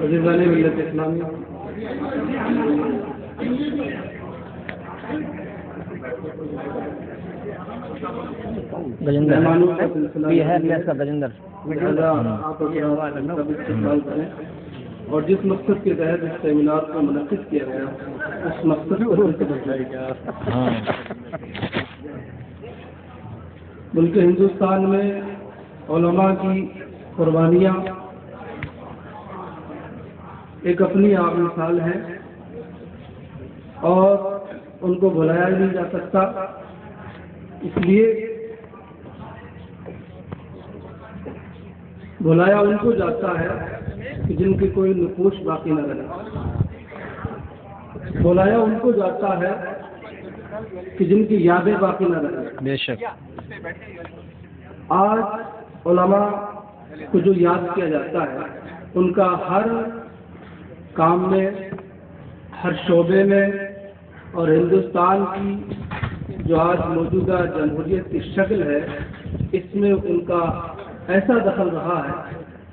عزیزان ملت اسلامی، مہمانوں کا سلسلہ یہ ہے کیسا بجندر آپ استقبال کریں اور جس مقصد کے تحت اس سیمینار کو منعقد کیا گیا اس مقصد کو ملک ہندوستان میں علماء کی قربانیاں ایک اپنی آپ مثال ہے اور ان کو بھلایا نہیں جا سکتا، اس لیے بلایا ان کو جاتا ہے کہ جن کی کوئی نقوش باقی نہ رہے، بلایا ان کو جاتا ہے کہ جن کی یادیں باقی نہ رہیں۔ بے شک آج علماء کو جو یاد کیا جاتا ہے ان کا ہر کام میں، ہر شعبے میں، اور ہندوستان کی جو آج موجودہ جمہوریت کی شکل ہے اس میں ان کا ایسا دخل رہا ہے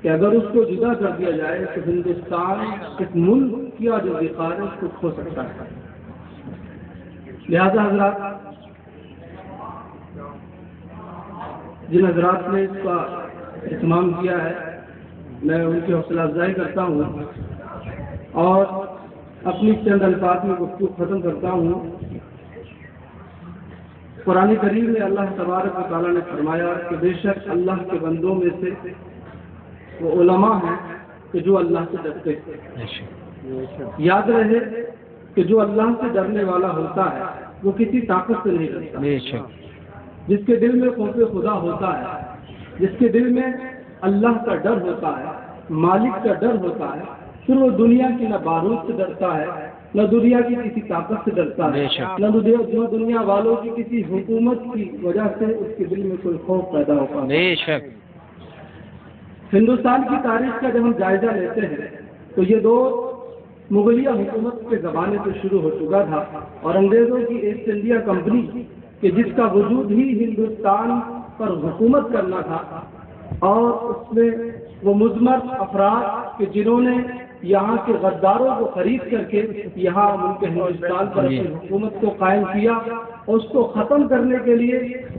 کہ اگر اس کو جدا کر دیا جائے تو ہندوستان اس ملک کی جو وقار ہے اس کو کھو سکتا ہے۔ لہذا حضرات، جن حضرات نے اس کا اہتمام کیا ہے میں ان کی حوصلہ افزائی کرتا ہوں اور اپنی چند الفاظ میں گفتگو ختم کرتا ہوں۔ قرآن کریم میں اللہ تبارک و تعالیٰ نے فرمایا کہ بے شک اللہ کے بندوں میں سے وہ علماء ہیں کہ جو اللہ سے ڈرتے ہیں۔ یاد رہے کہ جو اللہ سے ڈرنے والا ہوتا ہے وہ کسی طاقت سے نہیں ڈرتا۔ جس کے دل میں خوف خدا ہوتا ہے، جس کے دل میں اللہ کا ڈر ہوتا ہے، مالک کا ڈر ہوتا ہے، پھر وہ دنیا کی نہ بارود سے ڈرتا ہے، نہ دنیا کی کسی طاقت سے ڈرتا ہے، نہ دنیا والوں کی کسی حکومت کی وجہ سے اس کے دل میں کوئی خوف پیدا ہوتا ہے۔ بے شک ہندوستان کی تاریخ کا جب ہم جائزہ لیتے ہیں تو یہ دور مغلیہ حکومت کے زمانے سے شروع ہو چکا تھا اور انگریزوں کی ایسٹ انڈیا کمپنی کہ جس کا وجود ہی ہندوستان پر حکومت کرنا تھا، اور اس میں وہ مضمر افراد کہ جنہوں نے یہاں کے غداروں کو خرید کر کے یہاں ملک ہندوستان پر اپنی حکومت کو قائم کیا، اور اس کو ختم کرنے کے لیے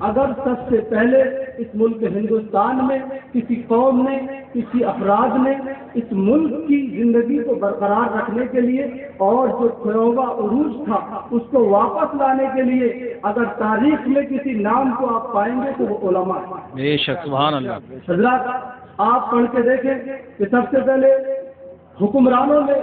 اگر سب سے پہلے اس ملک ہندوستان میں کسی قوم نے، کسی افراد نے اس ملک کی زندگی کو برقرار رکھنے کے لیے اور جو کھویا ہوا عروج تھا اس کو واپس لانے کے لیے اگر تاریخ میں کسی نام کو آپ پائیں گے تو وہ علماء ہیں۔ بے شک سبحان اللہ۔ حضرات آپ پڑھ کے دیکھیں کہ سب سے پہلے حکمرانوں میں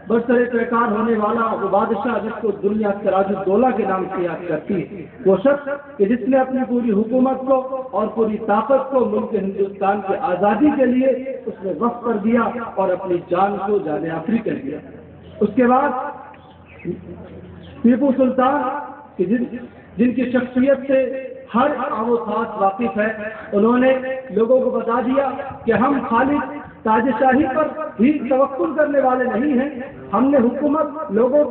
برسر پیکار ہونے والا وہ بادشاہ جس کو دنیا سراج الدولہ کے نام سے یاد کرتی ہے، وہ شخص کہ جس نے اپنی پوری حکومت کو اور پوری طاقت کو ملک ہندوستان کی آزادی کے لیے اس نے وقف کر دیا اور اپنی جان کو جان آفری کر دیا۔ اس کے بعد ٹیپو سلطان کہ جن کی شخصیت سے ہر آب و خاص واقف ہے، انہوں نے لوگوں کو بتا دیا کہ ہم خالی تاج شاہی پر ہی توکل کرنے والے نہیں ہیں، ہم نے حکومت لوگوں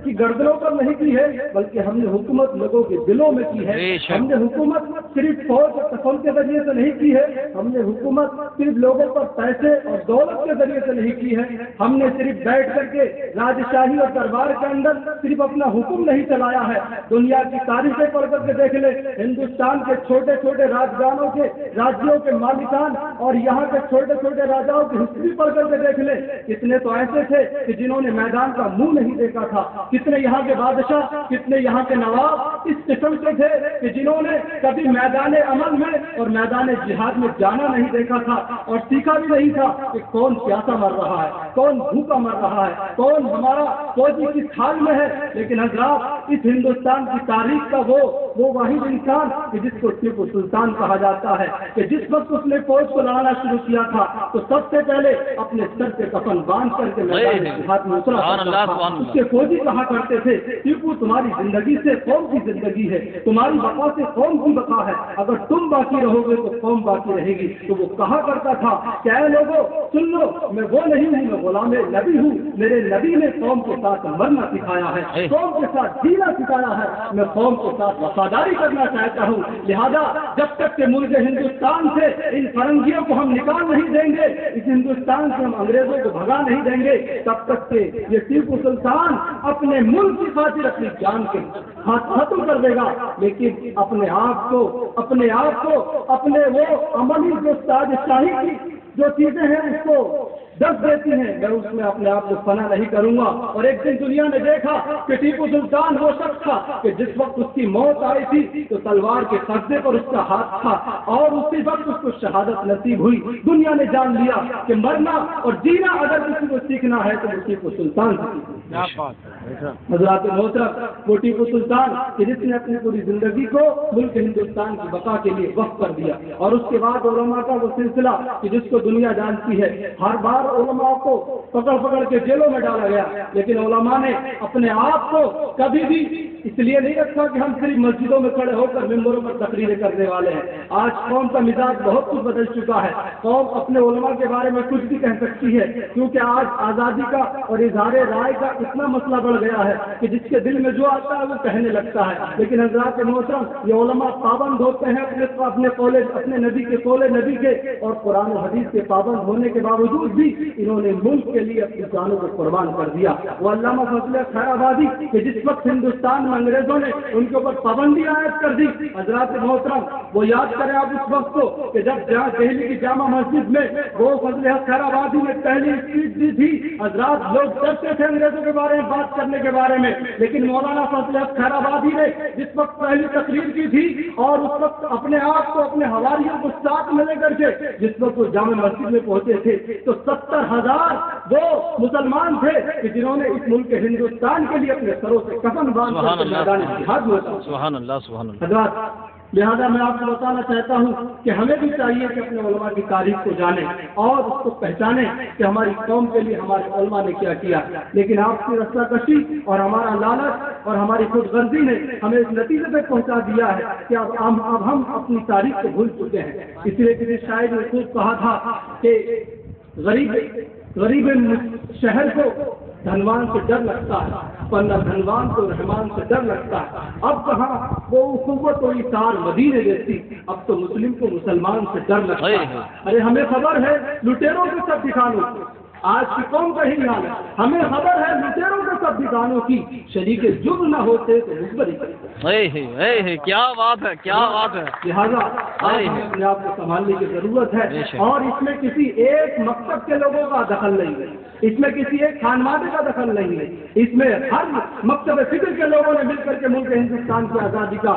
کی گردنوں پر نہیں کی ہے بلکہ ہم نے حکومت لوگوں کے دلوں میں کی ہے۔ ہم نے حکومت صرف فوج اور تفل کے ذریعے سے نہیں کی ہے، ہم نے حکومت صرف لوگوں پر پیسے اور دولت کے ذریعے سے نہیں کی ہے، ہم نے صرف بیٹھ کر کے راجشاہی اور دربار کے اندر صرف اپنا حکم نہیں چلایا ہے۔ دنیا کی تاریخیں پڑھ کر کے دیکھ لیں، ہندوستان کے چھوٹے چھوٹے راجدانوں کے، راجیوں کے مالکان اور یہاں کے چھوٹے چھوٹے راجاؤں کی ہسٹری پڑھ کر کے دیکھ لیں، کتنے تو ایسے تھے کہ جنہوں نے میدان کا منہ نہیں دیکھا تھا، کتنے یہاں کے بادشاہ، کتنے یہاں کے نواب اس قسم سے تھے کہ جنہوں نے کبھی میدان عمل میں اور میدان جہاد میں جانا نہیں دیکھا تھا اور سیکھا بھی نہیں تھا کہ کون پیاسا مر رہا ہے، کون بھوکا مر رہا ہے، کون ہمارا فوجی کس حال میں ہے۔ لیکن حضرات اس ہندوستان کی تاریخ کا وہ واحد انسان کہ جس کو ٹیپو سلطان کہا جاتا ہے کہ جس وقت اس نے فوج کو لڑانا شروع کیا تھا تو سب سے پہلے اپنے سر پہ کفن باندھ کر کے میدان جہاد میں اترا کرتا تھا۔ اس کے فوجی کہا کرتے تھے ٹیپو تمہاری زندگی سے قوم کی زندگی ہے، تمہاری بقا سے قوم کی بقا ہے، اگر تم باقی رہو گے تو قوم باقی رہے گی۔ تو وہ کہا کرتا تھا کہ اے لوگوں سن لو، میں وہ نہیں ہوں، میں غلام نبی ہوں، میرے نبی نے قوم کے ساتھ مرنا سکھایا ہے، قوم کے ساتھ جینا سکھایا ہے، میں قوم کے ساتھ وفاداری کرنا چاہتا ہوں۔ لہذا جب تک کہ ملک ہندوستان سے ان فرنگیوں کو ہم نکال نہیں دیں گے इस हिंदुस्तान से हम अंग्रेजों को भगा नहीं देंगे तब तक के ये टीपू सुल्तान अपने मुल्क की खातिर अपनी जान के खत्म कर देगा, लेकिन अपने आप को अपने वो अमली जो साजिशाही की जो चीजें हैं उसको दस देती हैं, मैं उसमें अपने आप को फना नहीं करूंगा। और एक दिन दुनिया ने देखा कि टीपू सुल्तान वो शख्स था कि जिस वक्त उसकी मौत आई थी तो तलवार के कब्जे पर उसका हाथ था और उसी वक्त उसको शहादत नसीब हुई। दुनिया ने जान लिया कि मरना और जीना अगर किसी को सीखना है तो वो टीपू सुल्तान हज़रात मोहतरम, वो टीपू सुल्तान कि जिसने अपनी पूरी जिंदगी को मुल्क हिंदुस्तान की बका के लिए वक्फ कर दिया। और उसके बाद उलमा का वो सिलसिला कि जिसको दुनिया जानती है, हर बार उलमा को पकड़ के जेलों में डाला गया, लेकिन उलमा ने अपने आप को कभी भी इसलिए नहीं रखा कि हम सिर्फ मस्जिदों में खड़े होकर मिंबरों पर तकरीरें करने वाले हैं। आज कौम का मिजाज बहुत कुछ बदल चुका है। कौम अपने उलमा के बारे में कुछ भी कह सकती है, क्योंकि आज आज़ादी का और इज़हार राय का इतना मसला बढ़ गया है कि जिसके दिल में जो आता है वो कहने लगता है। लेकिन हज़रात मोहतरम, ये उलमा पाबंद होते हैं अपने कॉलेज, अपने नबी के कौले नबी के और कुरान और हदीस के पाबंद होने के बावजूद भी इन्होंने मुल्क के लिए अपनी जानों को कुर्बान कर दिया। वो अल्लामा फजल खैराबादी कि जिस वक्त हिंदुस्तान में अंग्रेजों ने उनके ऊपर पाबंदी आयद कर दी, हज़रात मोहतरम वो याद करें आप उस वक्त को कि जब दिल्ली की जामा मस्जिद में वो फजल खैराबादी ने पहली स्पीच दी थी, हज़रात लोग डरते थे अंग्रेजों के बारे में बात करने के बारे में, लेकिन मौलाना फजल खैराबादी ने जिस वक्त पहली तकरीर की थी और उस वक्त अपने आप को अपने हवारियों को साथ में लेकर के जिस वक्त वो जामा मस्जिद में पहुंचे थे तो 70,000 वो मुसलमान थे कि जिन्होंने इस मुल्क हिंदुस्तान के लिए अपने सरों से कफन बांध कर मैदान जिहाद में उतारा। लिहाजा मैं आपको बताना चाहता हूँ कि हमें भी चाहिए कि अपने उलमा की तारीख को जाने और उसको पहचाने कि हमारी कौम के लिए हमारे उलमा ने क्या किया। लेकिन आपकी रस्साकशी और हमारा लालच और हमारी खुदगर्जी ने हमें इस नतीजे पे पहुँचा दिया है कि अब हम अपनी तारीख को भूल चुके हैं। इसलिए किसी शायर ने खूब कहा था कि गरीब शहर को धनवान से डर लगता है, पर न धनवान को रहमान से डर लगता है। अब कहाँ वो उखुवत और इसार मदीने जैसी, अब तो मुस्लिम को मुसलमान से डर लगता है। अरे हमें खबर है लुटेरों के सब ठिकानों की, आज की कौम का ही हाल है। हमें खबर है लुटेरों के सब ठिकानों की, शरीके जुर्म न होते तो मुखबरी करते। क्या बात है, क्या बात है। लिहाजा अपने आप को संभालने की जरूरत है और इसमें किसी एक मकसद के लोगों का दखल नहीं है, इसमें किसी एक खानवादे का दखल नहीं है, इसमें हर मकसद फिक्र के लोगों ने मिलकर के मुल्क हिंदुस्तान की आज़ादी का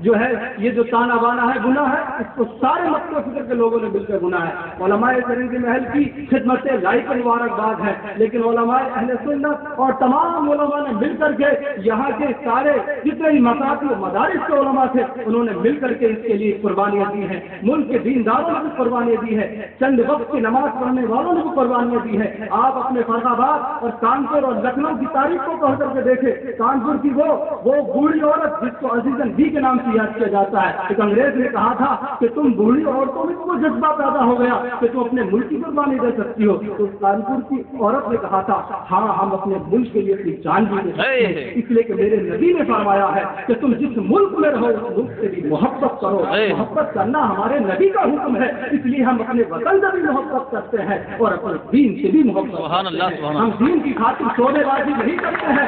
जो है ये जो ताना बाना है गुनाह है, इसको सारे मकसद फिक्र के लोगों ने मिलकर गुनाह है। उलमाए ज़रीद महल की खिदमत लाइक मुबारकबाद है, लेकिन उलमाए अहले सुन्नत और तमाम उलमा ने मिलकर के यहाँ के सारे जितने भी मसाजिद मदारिस के उलमा थे उन्होंने मिलकर के इसके लिए कुर्बानियाँ दी हैं। मुल्क के दीनदारों ने भी कुर्बानियाँ दी है, चंद वक्त की नमाज पढ़ने वालों ने भी कुर्बानियाँ दी है। आप अपने फर्रुखाबाद और कानपुर और लखनऊ की तारीख को पढ़ करके देखें। कानपुर की वो बूढ़ी औरत जिसको अजीजन बी के नाम याद किया जाता है, एक अंग्रेज ने कहा था कि तुम बूढ़ी औरतों में तुमको जज्बा पैदा हो गया कि तुम अपने मुल्क की कुर्बानी दे सकती हो। तो कानपुर की औरत ने कहा था हाँ हम अपने मुल्क के लिए अपनी जान भी दे सकते हैं, इसलिए कि मेरे नबी ने फरमाया है कि तुम जिस मुल्क में रहो उस मुल्क से भी मोहब्बत करो। मोहब्बत करना हमारे नबी का हुक्म है, इसलिए हम अपने वतन से भी मोहब्बत करते हैं और अपने दीन से भी मोहब्बत। हम दीन की खातिर सौदेबाजी नहीं करते हैं,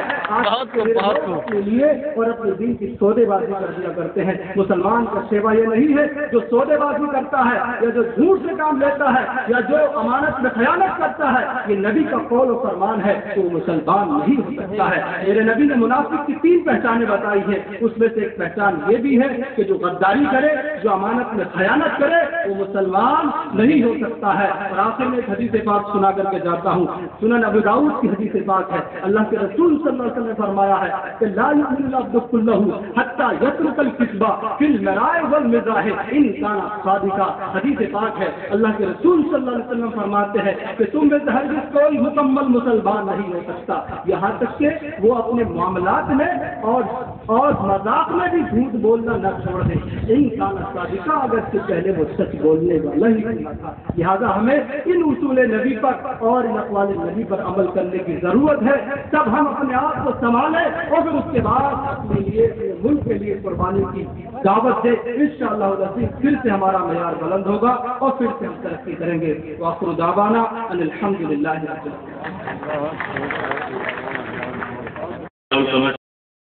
अपने लिए और अपने दीन की सौदेबाजी कर दिया करते हैं। मुसलमान का सेवा ये नहीं है जो सौदेबाजी करता है या जो झूठ से काम लेता है या जो अमानत में खयानत करता है, ये नबी का कौल और फरमान है तो मुसलमान नहीं हो सकता है। मेरे नबी ने मुनाफिक की 3 पहचानें बताई है, उसमें से एक पहचान ये भी है कि जो गद्दारी करे, जो अमानत में खयानत करे वो मुसलमान नहीं हो सकता है। और आखिर में एक हदीस पाक सुना करके जाता हूँ, सुनन अबू दाऊद की हदीस पाक है। अल्लाह के रसूल सल्लल्लाहु अलैहि वसल्लम ने फरमाया है कि ला युमिनु अब्दु कुल्लहु हत्ता यत्रुकल किस्बा फिल मराए वल मिज़ाह इन काना सादिका। हदीस पाक है, अल्लाह के रसूल सल्लल्लाहु अलैहि वसल्लम फरमाते हैं कि तुम में से हरगिज़ कोई मुकम्मल मुसलमान नहीं हो सकता यहाँ तक कि वो अपने मामलात में और मजाक में भी झूठ बोलना न छोड़ दे। इन काना सादिका, अगर से पहले वो सच बोलने वाला ही नहीं था। लिहाजा हमें इन उसूल नबी पर और इन अक़वाल नबी पर अमल करने की जरूरत है। तब हम अपने आप को संभालें और फिर उसके बाद अपने लिए ملک کے لیے قربانی کی دعوت دے، انشاءاللہ العزیز پھر سے ہمارا معیار بلند ہوگا اور پھر سے ہم ترقی کریں گے۔ وآخر دعوانا ان الحمدللہ رب العالمین۔